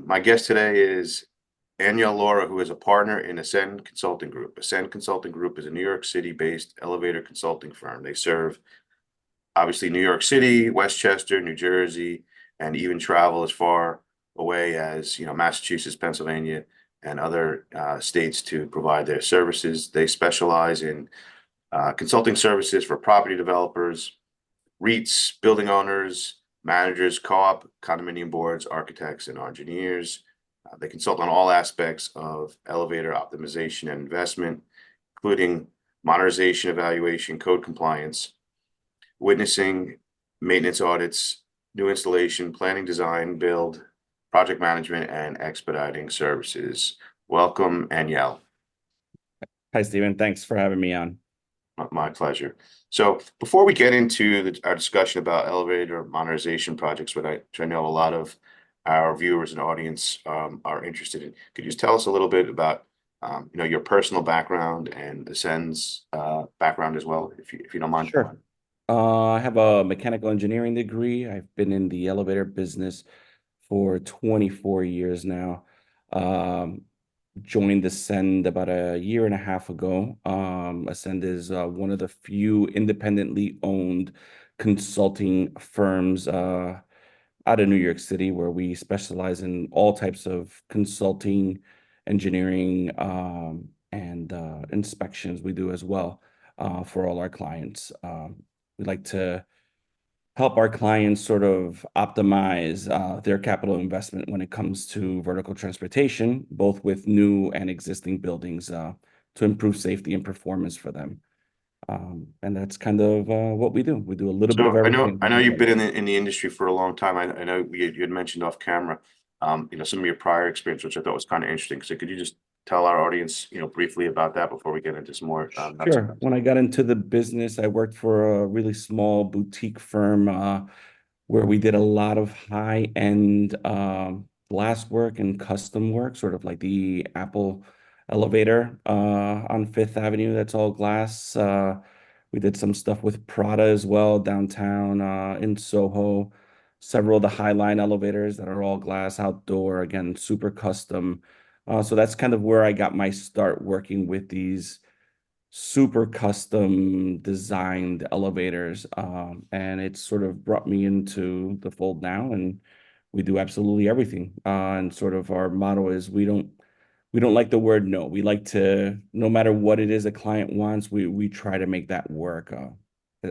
My guest today is Haniel Lora, who is a partner in Ascend Consulting Group. Ascend Consulting Group is a New York City-based elevator consulting firm. They serve obviously New York City, Westchester, New Jersey, and even travel as far away as Massachusetts, Pennsylvania, and other states to provide their services. They specialize in consulting services for property developers, REITs, building owners, managers, co-op, condominium boards, architects, and engineers. They consult on all aspects of elevator optimization and investment, including modernization, evaluation, code compliance, witnessing, maintenance audits, new installation, planning, design, build, project management, and expediting services. Welcome, Haniel. Hi, Stephen. Thanks for having me on. My pleasure. So before we get into our discussion about elevator modernization projects, which I know a lot of our viewers and audience are interested in, could you just tell us a little bit about your personal background and Ascend's background as well, if you don't mind? Sure. I have a mechanical engineering degree. I've been in the elevator business for 24 years now. Joined Ascend about a year and a half ago. Ascend is one of the few independently owned consulting firms out of New York City, where we specialize in all types of consulting, engineering, and inspections we do as well for all our clients. We like to help our clients sort of optimize their capital investment when it comes to vertical transportation, both with new and existing buildings to improve safety and performance for them. And that's kind of what we do. We do a little bit of So everything. I know you've been in the industry for a long time. I know you had mentioned off camera, some of your prior experience, which I thought was kind of interesting. So could you just tell our audience, briefly about that before we get into some more nuts and Sure. bolts? When I got into the business, I worked for a really small boutique firm where we did a lot of high-end glass work and custom work, sort of like the Apple elevator on Fifth Avenue. That's all glass. We did some stuff with Prada as well downtown in Soho. Several of the Highline elevators that are all glass outdoor, again, super custom. So that's kind of where I got my start working with these super custom designed elevators. And it sort of brought me into the fold now, and we do absolutely everything. And sort of our motto is we don't like the word no. We like to, no matter what it is a client wants, we try to make that work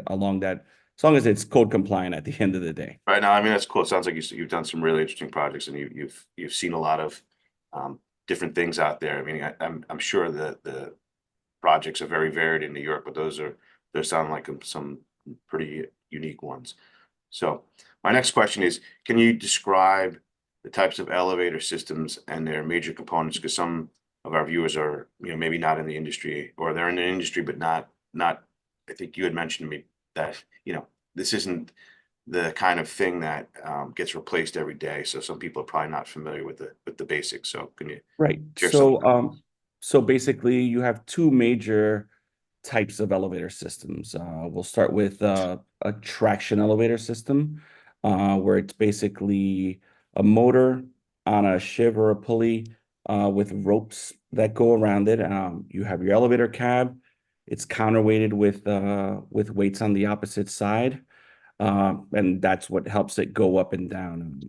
along that, as long as it's code compliant at the end of the day. Right now, I mean, that's cool. It sounds like you've done some really interesting projects, and you've seen a lot of different things out there. I mean, I'm sure that the projects are very varied in New York, but those sound like some pretty unique ones. So my next question is, can you describe the types of elevator systems and their major components? Because some of our viewers are, maybe not in the industry, or they're in the industry, but not. I think you had mentioned to me that, this isn't the kind of thing that gets replaced every day. So some people are probably not familiar with the basics. So can you Right. share some of that? So basically you have two major types of elevator systems. We'll start with a traction elevator system, where it's basically a motor on a shiv or a pulley with ropes that go around it. You have your elevator cab. It's counterweighted with weights on the opposite side, and that's what helps it go up and down.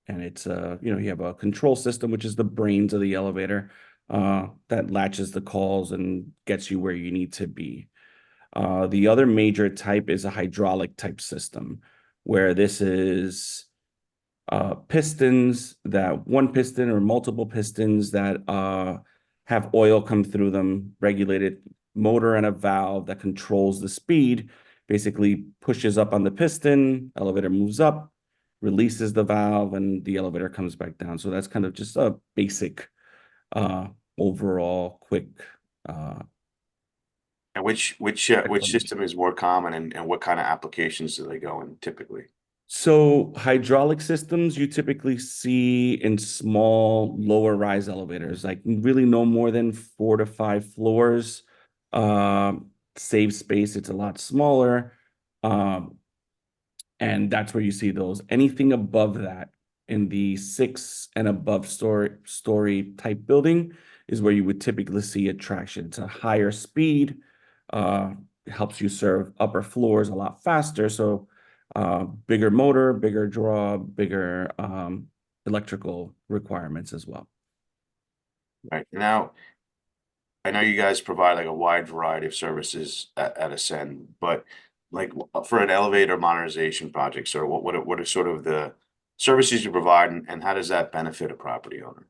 And it's you have a control system, which is the brains of the elevator, that latches the calls and gets you where you need to be. The other major type is a hydraulic type system, where this is pistons, that one piston or multiple pistons that have oil come through them, regulated motor and a valve that controls the speed, basically pushes up on the piston, elevator moves up, releases the valve, and the elevator comes back down. So that's kind of just a basic overall quick And which system is more common, and what kind of applications do they go in typically? So hydraulic systems you typically see in small lower rise elevators, like really no more than 4 to 5 floors. Save space, it's a lot smaller. And that's where you see those. Anything above that in the 6 and above story type building is where you would typically see attraction. It's a higher speed, uh, helps you serve upper floors a lot faster. So bigger motor, bigger draw, bigger electrical requirements as well. Right. Now, I know you guys provide like a wide variety of services at Ascend, but like for an elevator modernization project, sir, what are sort of the services you provide and how does that benefit a property owner?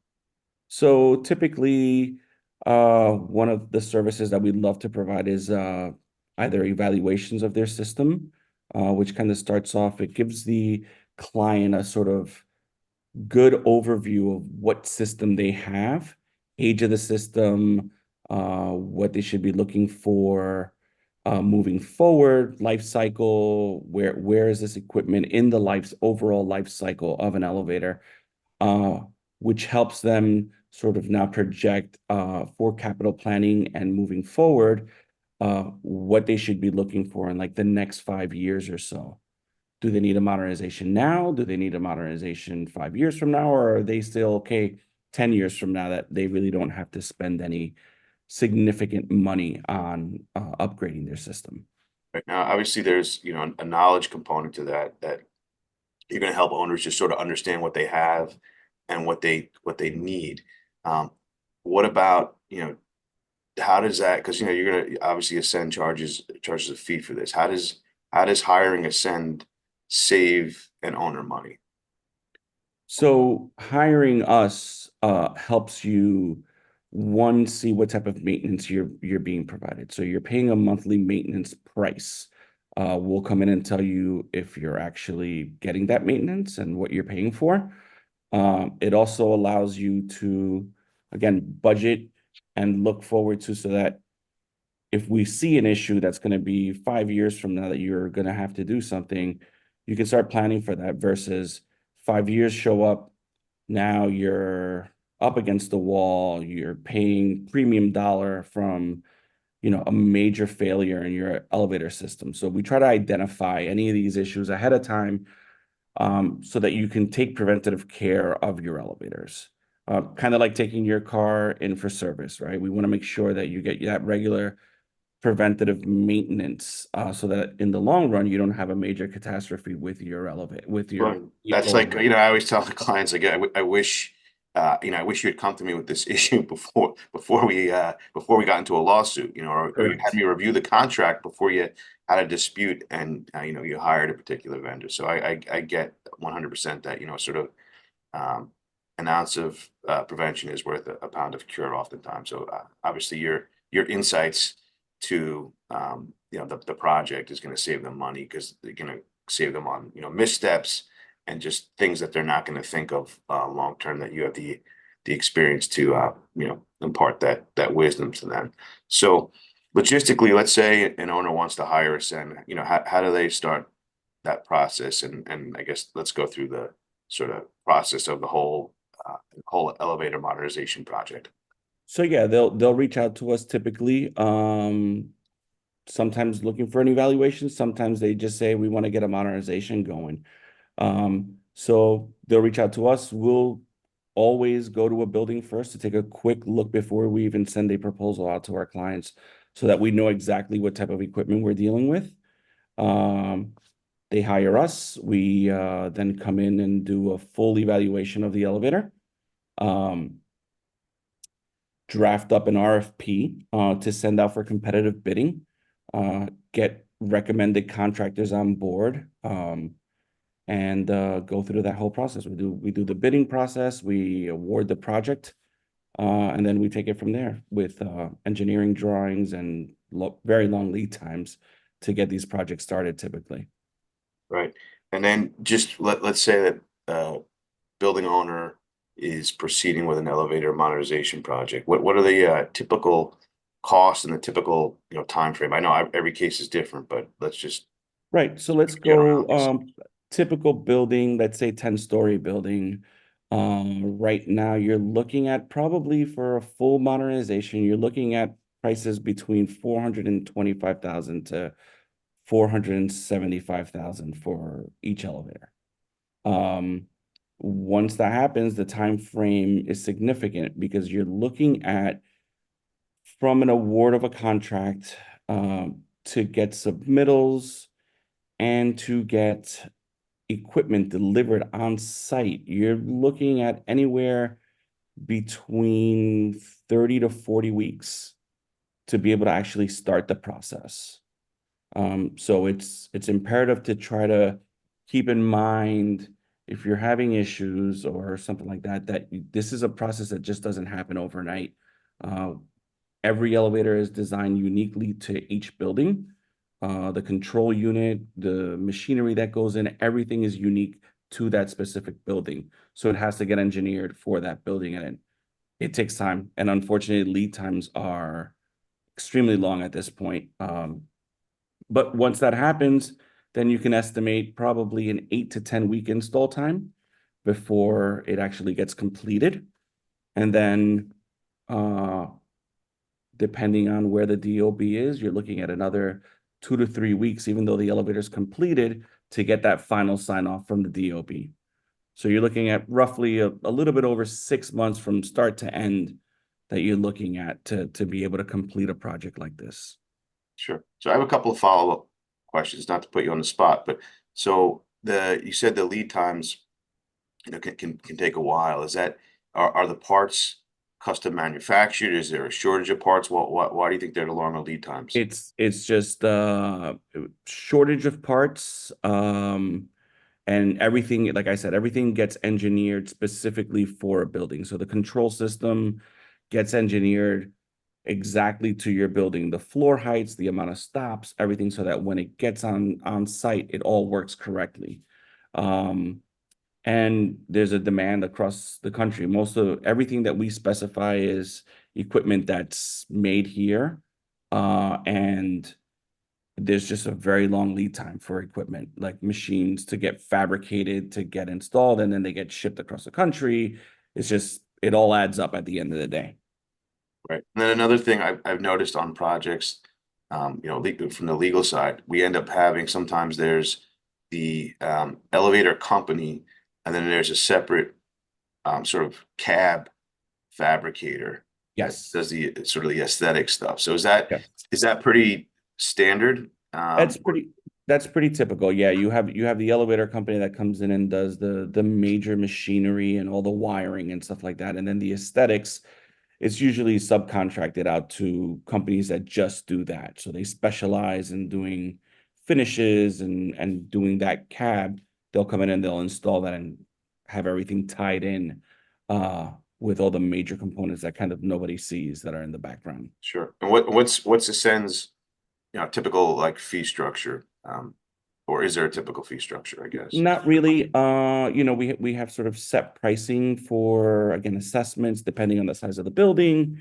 So typically, one of the services that we'd love to provide is either evaluations of their system, which kind of starts off, it gives the client a sort of good overview of what system they have, age of the system, what they should be looking for moving forward, life cycle, where is this equipment in the life's overall life cycle of an elevator, uh, which helps them sort of now project for capital planning and moving forward, what they should be looking for in like the next 5 years or so. Do they need a modernization now? Do they need a modernization 5 years from now? Or are they still okay 10 years from now that they really don't have to spend any significant money on upgrading their system? Right now, obviously, there's a knowledge component to that you're going to help owners just sort of understand what they have and what they need. Um, what about how does that because you're going to obviously Ascend charges a fee for this. How does hiring Ascend save an owner money? So hiring us helps you one see what type of maintenance you're being provided. So you're paying a monthly maintenance price. We'll come in and tell you if you're actually getting that maintenance and what you're paying for. It also allows you to, again, budget and look forward to so that if we see an issue that's going to be 5 years from now that you're going to have to do something, you can start planning for that versus 5 years show up. Now you're up against the wall, you're paying premium dollar from, a major failure in your elevator system. So we try to identify any of these issues ahead of time, so that you can take preventative care of your elevators. Kind of like taking your car in for service, right? We want to make sure that you get that regular preventative maintenance, so that in the long run, you don't have a major catastrophe with your elevator, with your Well, that's like, overall. I always tell the clients, like, I wish, I wish you had come to me with this issue before we got into a lawsuit, or you had Correct. me review the contract before you had a dispute and, you hired a particular vendor. So I get 100% that, sort of, um, an ounce of prevention is worth a pound of cure oftentimes. So obviously your insights to the project is going to save them money because they're going to save them on missteps and just things that they're not going to think of long term that you have the experience to impart that wisdom to them. So logistically, let's say an owner wants to hire a SEN, how do they start that process? And I guess let's go through the sort of process of the whole elevator modernization project. So yeah, they'll reach out to us typically. Sometimes looking for an evaluation. Sometimes they just say we want to get a modernization going. So they'll reach out to us. We'll always go to a building first to take a quick look before we even send a proposal out to our clients, so that we know exactly what type of equipment we're dealing with. Um, they hire us. We then come in and do a full evaluation of the elevator. Um, Draft up an RFP to send out for competitive bidding, get recommended contractors on board, and go through that whole process. We do the bidding process, we award the project, and then we take it from there with engineering drawings and very long lead times to get these projects started typically. Right. And then just let's say that building owner is proceeding with an elevator modernization project. What are the typical costs and the typical time frame? I know every case is different, but let's just Right. So let's go generalize. typical building, let's say 10-story building. Right now you're looking at probably for a full modernization, you're looking at prices between 425,000 to 475,000 for each elevator. Um, Once that happens, the time frame is significant because you're looking at from an award of a contract to get submittals and to get equipment delivered on site. You're looking at anywhere between 30 to 40 weeks to be able to actually start the process. So it's imperative to try to keep in mind if you're having issues or something like that, that this is a process that just doesn't happen overnight. Uh, every elevator is designed uniquely to each building. The control unit, the machinery that goes in, everything is unique to that specific building. So it has to get engineered for that building, and it takes time. And unfortunately, lead times are extremely long at this point. But once that happens, then you can estimate probably an 8 to 10 week install time before it actually gets completed. And then, depending on where the DOB is, you're looking at another 2 to 3 weeks, even though the elevator is completed, to get that final sign off from the DOB. So you're looking at roughly a little bit over 6 months from start to end that you're looking at to be able to complete a project like this. Sure. So I have a couple of follow-up questions, not to put you on the spot, but so you said the lead times, can take a while. Is that are the parts custom manufactured? Is there a shortage of parts? Why do you think they're the longer lead times? It's just shortage of parts, and everything, like I said, everything gets engineered specifically for a building. So the control system gets engineered exactly to your building, the floor heights, the amount of stops, everything, so that when it gets on site, it all works correctly. And there's a demand across the country. Most of everything that we specify is equipment that's made here. And there's just a very long lead time for equipment, like machines to get fabricated, to get installed, and then they get shipped across the country. It's just, it all adds up at the end of the day. Right. And then another thing I've noticed on projects, from the legal side, we end up having sometimes there's the elevator company, and then there's a separate sort of cab fabricator that Yes. does the sort of the aesthetic stuff. So is that pretty standard? That's pretty typical. Yeah, you have the elevator company that comes in and does the major machinery and all the wiring and stuff like that. And then the aesthetics, it's usually subcontracted out to companies that just do that. So they specialize in doing finishes and doing that cab. They'll come in and they'll install that and have everything tied in with all the major components that kind of nobody sees that are in the background. Sure. And what's Ascend's typical like fee structure? Or is there a typical fee structure, I guess? Not really. We have sort of set pricing for, again, assessments depending on the size of the building.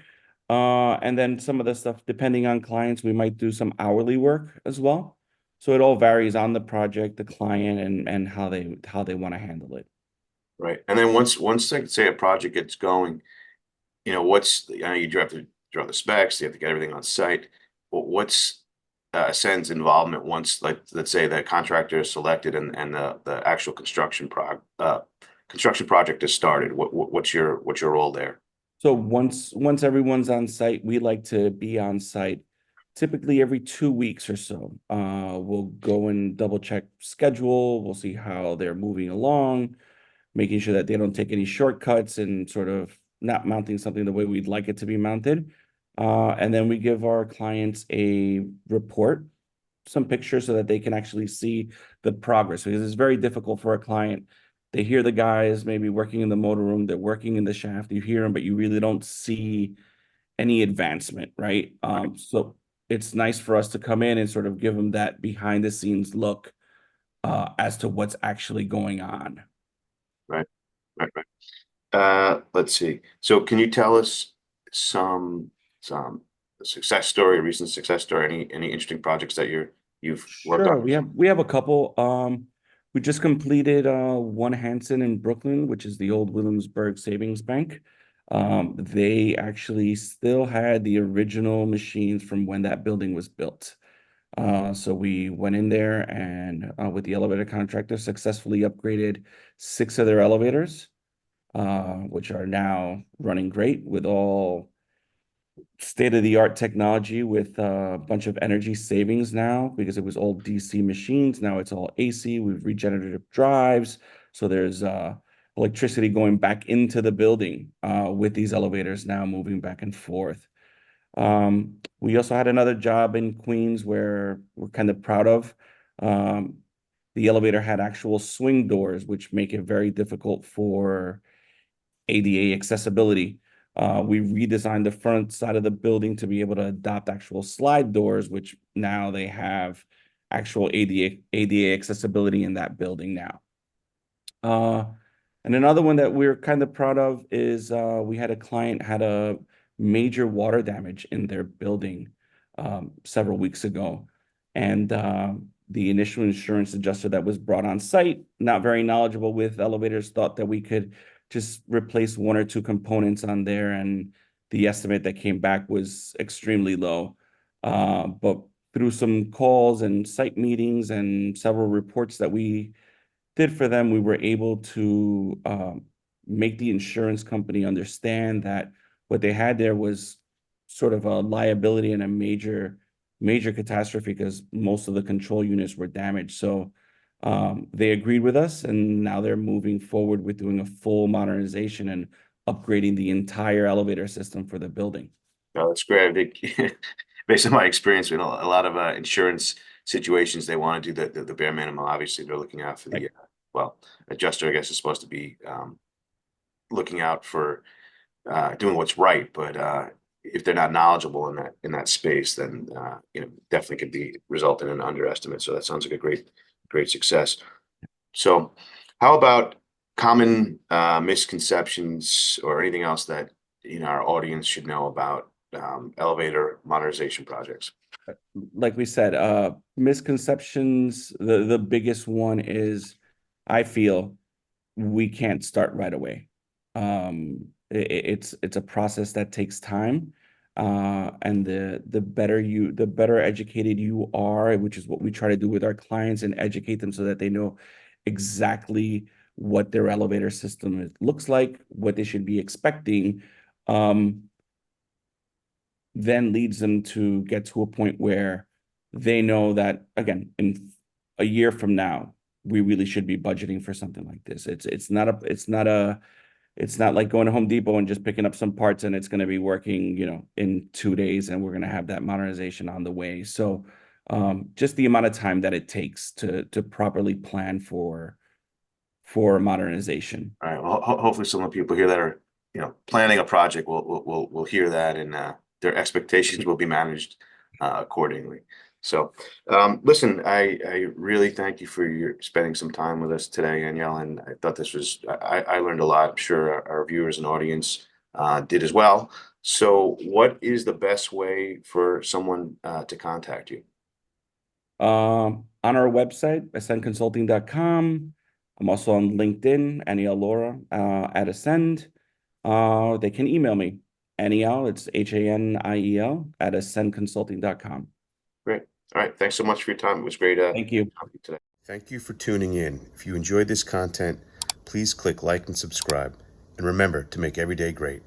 And then some of the stuff, depending on clients, we might do some hourly work as well. So it all varies on the project, the client, and how they want to handle it. Right. And then once like say a project gets going, I know you have to draw the specs, you have to get everything on site. What's Ascend's involvement once, like, let's say the contractor is selected and the actual construction project is started? What's your role there? So once everyone's on site, we like to be on site typically every 2 weeks or so. We'll go and double check schedule. We'll see how they're moving along, making sure that they don't take any shortcuts and sort of not mounting something the way we'd like it to be mounted. And then we give our clients a report, some pictures so that they can actually see the progress, because it's very difficult for a client. They hear the guys maybe working in the motor room, they're working in the shaft, you hear them, but you really don't see any advancement, right? So it's nice for us to come in and sort of give them that behind the scenes look as to what's actually going on. Right, right, right. Let's see. So can you tell us some success story, recent success story, any interesting projects that you've worked Sure, on? we have a couple. We just completed One Hanson in Brooklyn, which is the old Williamsburg Savings Bank. They actually still had the original machines from when that building was built. So we went in there and with the elevator contractor successfully upgraded 6 of their elevators, which are now running great with all state-of-the-art technology with a bunch of energy savings now because it was all DC machines. Now it's all AC. We've regenerative drives. So there's electricity going back into the building with these elevators now moving back and forth. We also had another job in Queens where we're kind of proud of. Um, the elevator had actual swing doors, which make it very difficult for ADA accessibility. We redesigned the front side of the building to be able to adopt actual slide doors, which now they have actual ADA accessibility in that building now. Uh, and another one that we're kind of proud of is we had a client had a major water damage in their building several weeks ago. And the initial insurance adjuster that was brought on site, not very knowledgeable with elevators, thought that we could just replace 1 or 2 components on there. And the estimate that came back was extremely low. But through some calls and site meetings and several reports that we did for them, we were able to make the insurance company understand that what they had there was sort of a liability and a major catastrophe because most of the control units were damaged. So they agreed with us, and now they're moving forward with doing a full modernization and upgrading the entire elevator system for the building. No, that's great. I think based on my experience with a lot of insurance situations, they want to do the bare minimum. Obviously, they're looking out for the well, adjuster, I guess, is supposed to be looking out for doing what's right. But if they're not knowledgeable in that space, then definitely could be result in an underestimate. So that sounds like a great success. So, how about common misconceptions or anything else that our audience should know about elevator modernization projects? Like we said, misconceptions, the biggest one is I feel we can't start right away. It's a process that takes time. And the better educated you are, which is what we try to do with our clients and educate them so that they know exactly what their elevator system looks like, what they should be expecting. Then leads them to get to a point where they know that, again, in a year from now, we really should be budgeting for something like this. It's not like going to Home Depot and just picking up some parts and it's going to be working, in 2 days and we're going to have that modernization on the way. So just the amount of time that it takes to properly plan for modernization. All right. Well, hopefully, some of the people here that are planning a project will hear that, and their expectations will be managed accordingly. So, listen, I really thank you for your spending some time with us today, Danielle, and I thought this was I learned a lot. I'm sure our viewers and audience did as well. So, what is the best way for someone to contact you? On our website, ascendconsulting.com. I'm also on LinkedIn, Haniel Lora at Ascend. They can email me, Haniel, it's Haniel at ascendconsulting.com. Great. All right. Thanks so much for your time. It was great Thank you. talking to you today. Thank you for tuning in. If you enjoyed this content, please click like and subscribe. And remember to make every day great.